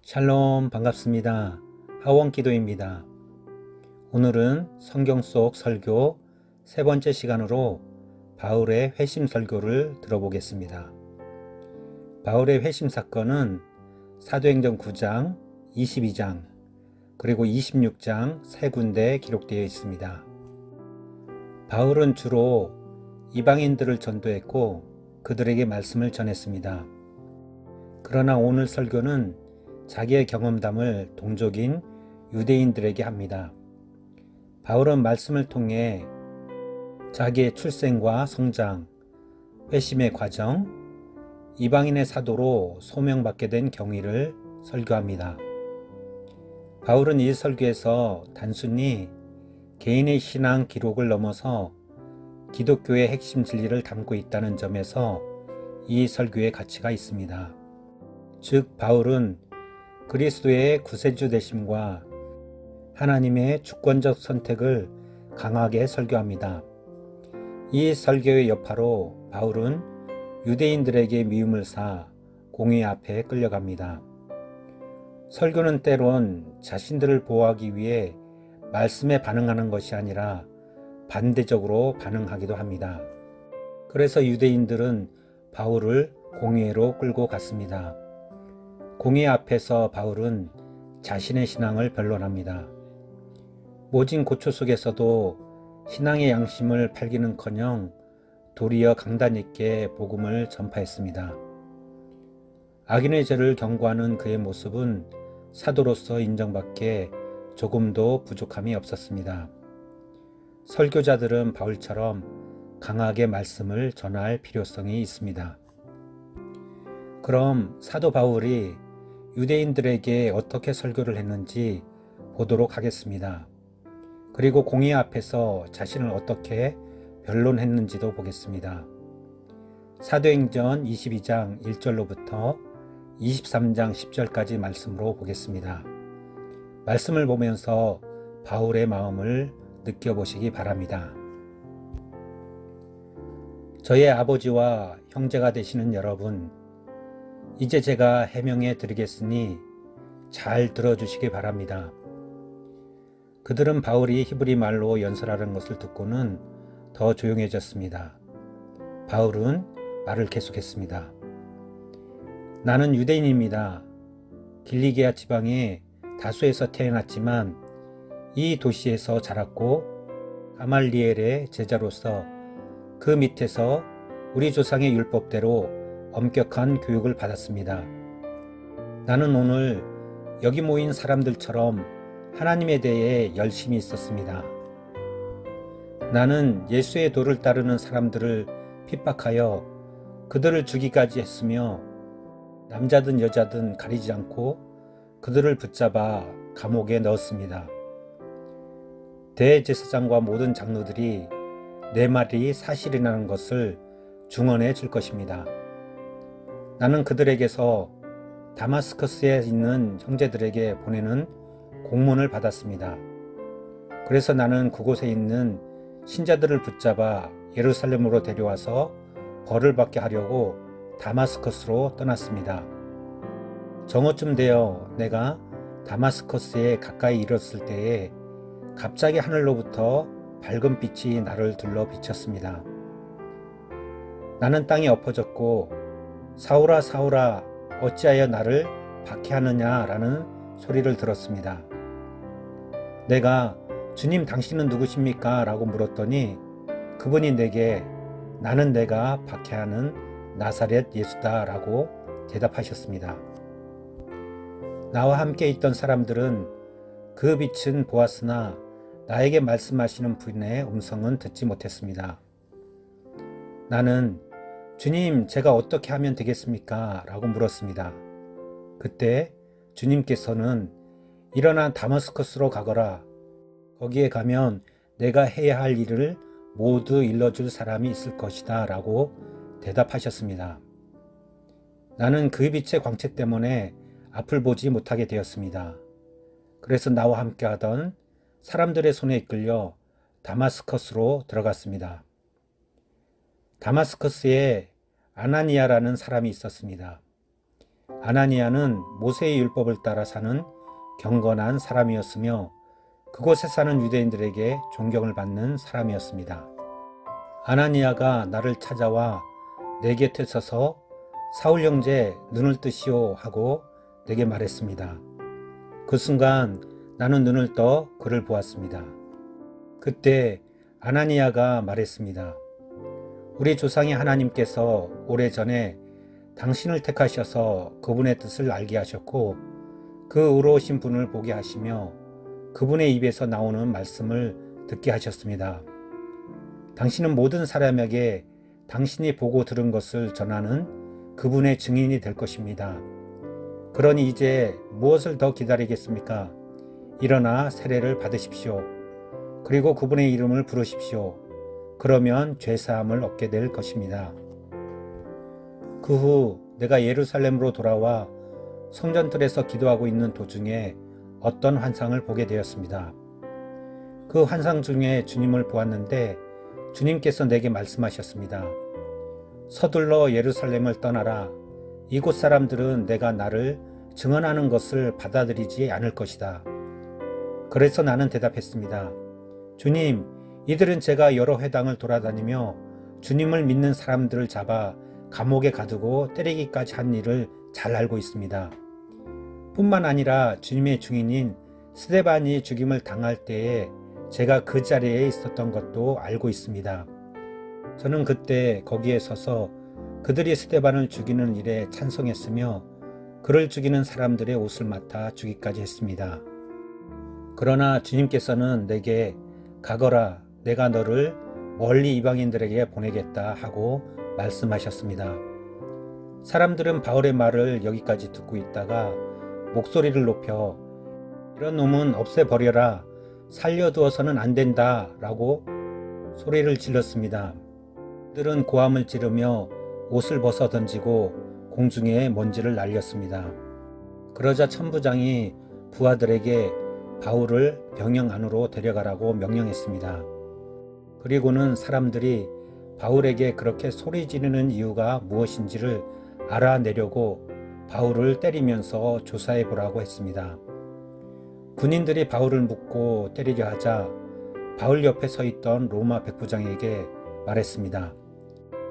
샬롬 반갑습니다. 하원기도입니다. 오늘은 성경 속 설교 세 번째 시간으로 바울의 회심 설교를 들어보겠습니다. 바울의 회심 사건은 사도행전 9장, 22장, 그리고 26장 세 군데 기록되어 있습니다. 바울은 주로 이방인들을 전도했고 그들에게 말씀을 전했습니다. 그러나 오늘 설교는 자기의 경험담을 동족인 유대인들에게 합니다. 바울은 말씀을 통해 자기의 출생과 성장, 회심의 과정, 이방인의 사도로 소명받게 된 경위를 설교합니다. 바울은 이 설교에서 단순히 개인의 신앙 기록을 넘어서 기독교의 핵심 진리를 담고 있다는 점에서 이 설교의 가치가 있습니다. 즉 바울은 그리스도의 구세주 되심과 하나님의 주권적 선택을 강하게 설교합니다. 이 설교의 여파로 바울은 유대인들에게 미움을 사 공의 앞에 끌려갑니다. 설교는 때론 자신들을 보호하기 위해 말씀에 반응하는 것이 아니라 반대적으로 반응하기도 합니다. 그래서 유대인들은 바울을 공회로 끌고 갔습니다. 공회 앞에서 바울은 자신의 신앙을 변론합니다. 모진 고초 속에서도 신앙의 양심을 팔기는커녕 도리어 강단 있게 복음을 전파했습니다. 악인의 죄를 경고하는 그의 모습은 사도로서 인정받기에 조금도 부족함이 없었습니다. 설교자들은 바울처럼 강하게 말씀을 전할 필요성이 있습니다. 그럼 사도 바울이 유대인들에게 어떻게 설교를 했는지 보도록 하겠습니다. 그리고 공의 앞에서 자신을 어떻게 변론했는지도 보겠습니다. 사도행전 22장 1절로부터 23장 10절까지 말씀으로 보겠습니다. 말씀을 보면서 바울의 마음을 느껴보시기 바랍니다. 저의 아버지와 형제가 되시는 여러분, 이제 제가 해명해 드리겠으니 잘 들어주시기 바랍니다. 그들은 바울이 히브리 말로 연설하는 것을 듣고는 더 조용해졌습니다. 바울은 말을 계속했습니다. 나는 유대인입니다. 길리기아 지방의 다소에서 태어났지만 이 도시에서 자랐고 가말리엘의 제자로서 그 밑에서 우리 조상의 율법대로 엄격한 교육을 받았습니다. 나는 오늘 여기 모인 사람들처럼 하나님에 대해 열심히 있었습니다. 나는 예수의 도를 따르는 사람들을 핍박하여 그들을 죽이기까지 했으며 남자든 여자든 가리지 않고 그들을 붙잡아 감옥에 넣었습니다. 대제사장과 모든 장로들이 내 말이 사실이라는 것을 증언해 줄 것입니다. 나는 그들에게서 다마스커스에 있는 형제들에게 보내는 공문을 받았습니다. 그래서 나는 그곳에 있는 신자들을 붙잡아 예루살렘으로 데려와서 벌을 받게 하려고 다마스커스로 떠났습니다. 정오쯤 되어 내가 다마스커스에 가까이 이르렀을 때에 갑자기 하늘로부터 밝은 빛이 나를 둘러 비쳤습니다. 나는 땅에 엎어졌고 사울아 사울아 어찌하여 나를 박해하느냐 라는 소리를 들었습니다. 내가 주님 당신은 누구십니까? 라고 물었더니 그분이 내게 나는 내가 박해하는 나사렛 예수다 라고 대답하셨습니다. 나와 함께 있던 사람들은 그 빛은 보았으나 나에게 말씀하시는 분의 음성은 듣지 못했습니다. 나는 주님, 제가 어떻게 하면 되겠습니까? 라고 물었습니다. 그때 주님께서는 일어나 다마스커스로 가거라. 거기에 가면 내가 해야 할 일을 모두 일러줄 사람이 있을 것이다 라고 대답하셨습니다. 나는 그 빛의 광채 때문에 앞을 보지 못하게 되었습니다. 그래서 나와 함께 하던 사람들의 손에 이끌려 다마스커스로 들어갔습니다. 다마스커스에 아나니아라는 사람이 있었습니다. 아나니아는 모세의 율법을 따라 사는 경건한 사람이었으며 그곳에 사는 유대인들에게 존경을 받는 사람이었습니다. 아나니아가 나를 찾아와 내 곁에 서서 사울 형제 눈을 뜨시오 하고 내게 말했습니다. 그 순간 나는 눈을 떠 그를 보았습니다. 그때 아나니아가 말했습니다. 우리 조상의 하나님께서 오래전에 당신을 택하셔서 그분의 뜻을 알게 하셨고 그 의로우신 분을 보게 하시며 그분의 입에서 나오는 말씀을 듣게 하셨습니다. 당신은 모든 사람에게 당신이 보고 들은 것을 전하는 그분의 증인이 될 것입니다. 그러니 이제 무엇을 더 기다리겠습니까? 일어나 세례를 받으십시오. 그리고 그분의 이름을 부르십시오. 그러면 죄사함을 얻게 될 것입니다. 그 후 내가 예루살렘으로 돌아와 성전뜰에서 기도하고 있는 도중에 어떤 환상을 보게 되었습니다. 그 환상 중에 주님을 보았는데 주님께서 내게 말씀하셨습니다. 서둘러 예루살렘을 떠나라. 이곳 사람들은 내가 나를 증언하는 것을 받아들이지 않을 것이다. 그래서 나는 대답했습니다. 주님, 이들은 제가 여러 회당을 돌아다니며 주님을 믿는 사람들을 잡아 감옥에 가두고 때리기까지 한 일을 잘 알고 있습니다. 뿐만 아니라 주님의 증인인 스데반이 죽임을 당할 때에 제가 그 자리에 있었던 것도 알고 있습니다. 저는 그때 거기에 서서 그들이 스데반을 죽이는 일에 찬성했으며 그를 죽이는 사람들의 옷을 맡아 주기까지 했습니다. 그러나 주님께서는 내게 가거라, 내가 너를 멀리 이방인들에게 보내겠다 하고 말씀하셨습니다. 사람들은 바울의 말을 여기까지 듣고 있다가 목소리를 높여 이런 놈은 없애버려라, 살려두어서는 안 된다 라고 소리를 질렀습니다. 그들은 고함을 지르며 옷을 벗어 던지고 공중에 먼지를 날렸습니다. 그러자 천부장이 부하들에게 바울을 병영 안으로 데려가라고 명령했습니다. 그리고는 사람들이 바울에게 그렇게 소리 지르는 이유가 무엇인지를 알아내려고 바울을 때리면서 조사해 보라고 했습니다. 군인들이 바울을 묶고 때리려 하자 바울 옆에 서 있던 로마 백부장에게 말했습니다.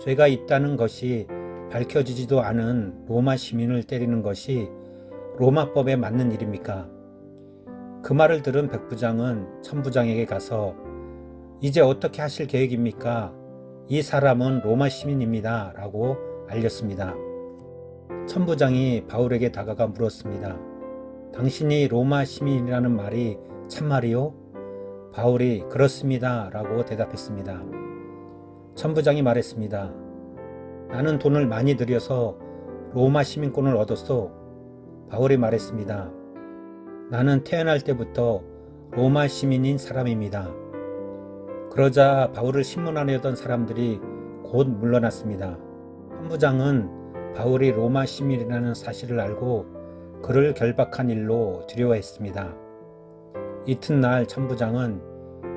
죄가 있다는 것이 밝혀지지도 않은 로마 시민을 때리는 것이 로마법에 맞는 일입니까? 그 말을 들은 백부장은 천부장에게 가서 이제 어떻게 하실 계획입니까? 이 사람은 로마 시민입니다 라고 알렸습니다. 천부장이 바울에게 다가가 물었습니다. 당신이 로마 시민이라는 말이 참말이요? 바울이 그렇습니다 라고 대답했습니다. 천부장이 말했습니다. 나는 돈을 많이 들여서 로마 시민권을 얻었소. 바울이 말했습니다. 나는 태어날 때부터 로마 시민인 사람입니다. 그러자 바울을 신문하려던 사람들이 곧 물러났습니다. 천부장은 바울이 로마 시민이라는 사실을 알고 그를 결박한 일로 두려워했습니다. 이튿날 천부장은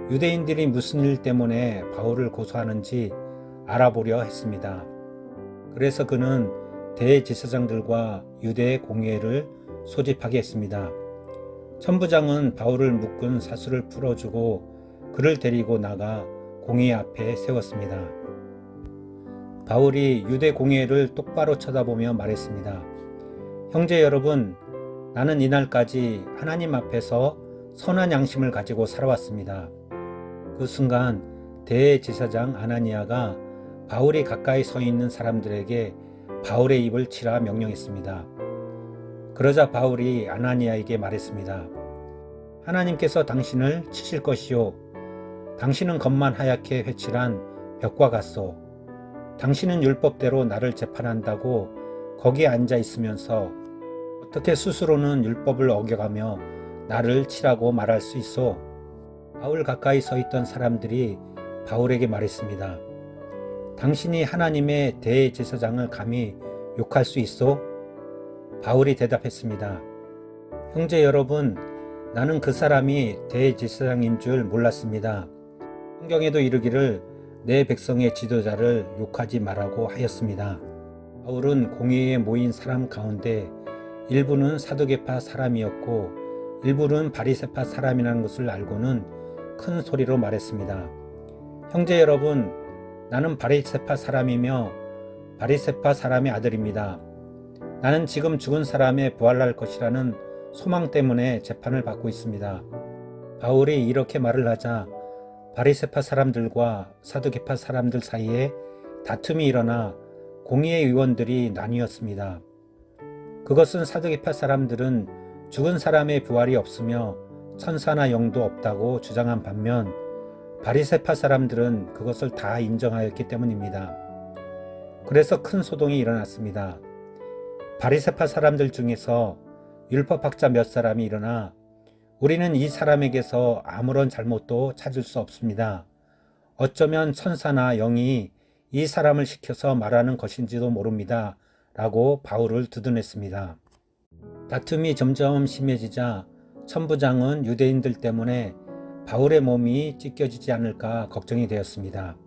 유대인들이 무슨 일 때문에 바울을 고소하는지 알아보려 했습니다. 그래서 그는 대제사장들과 유대 공회를 소집하게 했습니다. 천부장은 바울을 묶은 사슬을 풀어주고 그를 데리고 나가 공회 앞에 세웠습니다. 바울이 유대 공회를 똑바로 쳐다보며 말했습니다. 형제 여러분, 나는 이날까지 하나님 앞에서 선한 양심을 가지고 살아왔습니다. 그 순간 대제사장 아나니아가 바울이 가까이 서 있는 사람들에게 바울의 입을 치라 명령했습니다. 그러자 바울이 아나니아에게 말했습니다. 하나님께서 당신을 치실 것이요. 당신은 겉만 하얗게 회칠한 벽과 같소. 당신은 율법대로 나를 재판한다고 거기에 앉아 있으면서 어떻게 스스로는 율법을 어겨가며 나를 치라고 말할 수 있소? 바울 가까이 서 있던 사람들이 바울에게 말했습니다. 당신이 하나님의 대제사장을 감히 욕할 수 있소? 바울이 대답했습니다. 형제 여러분, 나는 그 사람이 대제사장인 줄 몰랐습니다. 성경에도 이르기를 내 백성의 지도자를 욕하지 말라고 하였습니다. 바울은 공회에 모인 사람 가운데 일부는 사두개파 사람이었고 일부는 바리새파 사람이라는 것을 알고는 큰 소리로 말했습니다. 형제 여러분, 나는 바리새파 사람이며 바리새파 사람의 아들입니다. 나는 지금 죽은 사람의 부활할 것이라는 소망 때문에 재판을 받고 있습니다. 바울이 이렇게 말을 하자 바리새파 사람들과 사두개파 사람들 사이에 다툼이 일어나 공의회 의원들이 나뉘었습니다. 그것은 사두개파 사람들은 죽은 사람의 부활이 없으며 천사나 영도 없다고 주장한 반면 바리새파 사람들은 그것을 다 인정하였기 때문입니다. 그래서 큰 소동이 일어났습니다. 바리새파 사람들 중에서 율법학자 몇 사람이 일어나 우리는 이 사람에게서 아무런 잘못도 찾을 수 없습니다. 어쩌면 천사나 영이 이 사람을 시켜서 말하는 것인지도 모릅니다. 라고 바울을 두둔했습니다. 다툼이 점점 심해지자 천부장은 유대인들 때문에 바울의 몸이 찢겨지지 않을까 걱정이 되었습니다.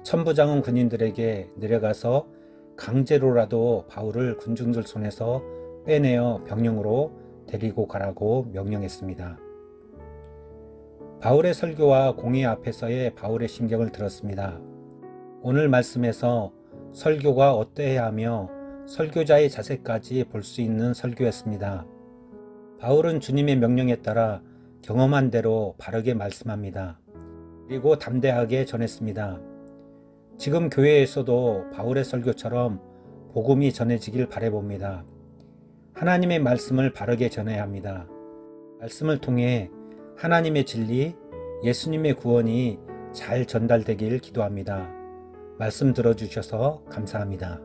천부장은 군인들에게 내려가서 강제로라도 바울을 군중들 손에서 빼내어 병영으로 데리고 가라고 명령했습니다. 바울의 설교와 공회 앞에서의 바울의 심경을 들었습니다. 오늘 말씀에서 설교가 어떠해야 하며 설교자의 자세까지 볼 수 있는 설교였습니다. 바울은 주님의 명령에 따라 경험한 대로 바르게 말씀합니다. 그리고 담대하게 전했습니다. 지금 교회에서도 바울의 설교처럼 복음이 전해지길 바라봅니다. 하나님의 말씀을 바르게 전해야 합니다. 말씀을 통해 하나님의 진리, 예수님의 구원이 잘 전달되길 기도합니다. 말씀 들어주셔서 감사합니다.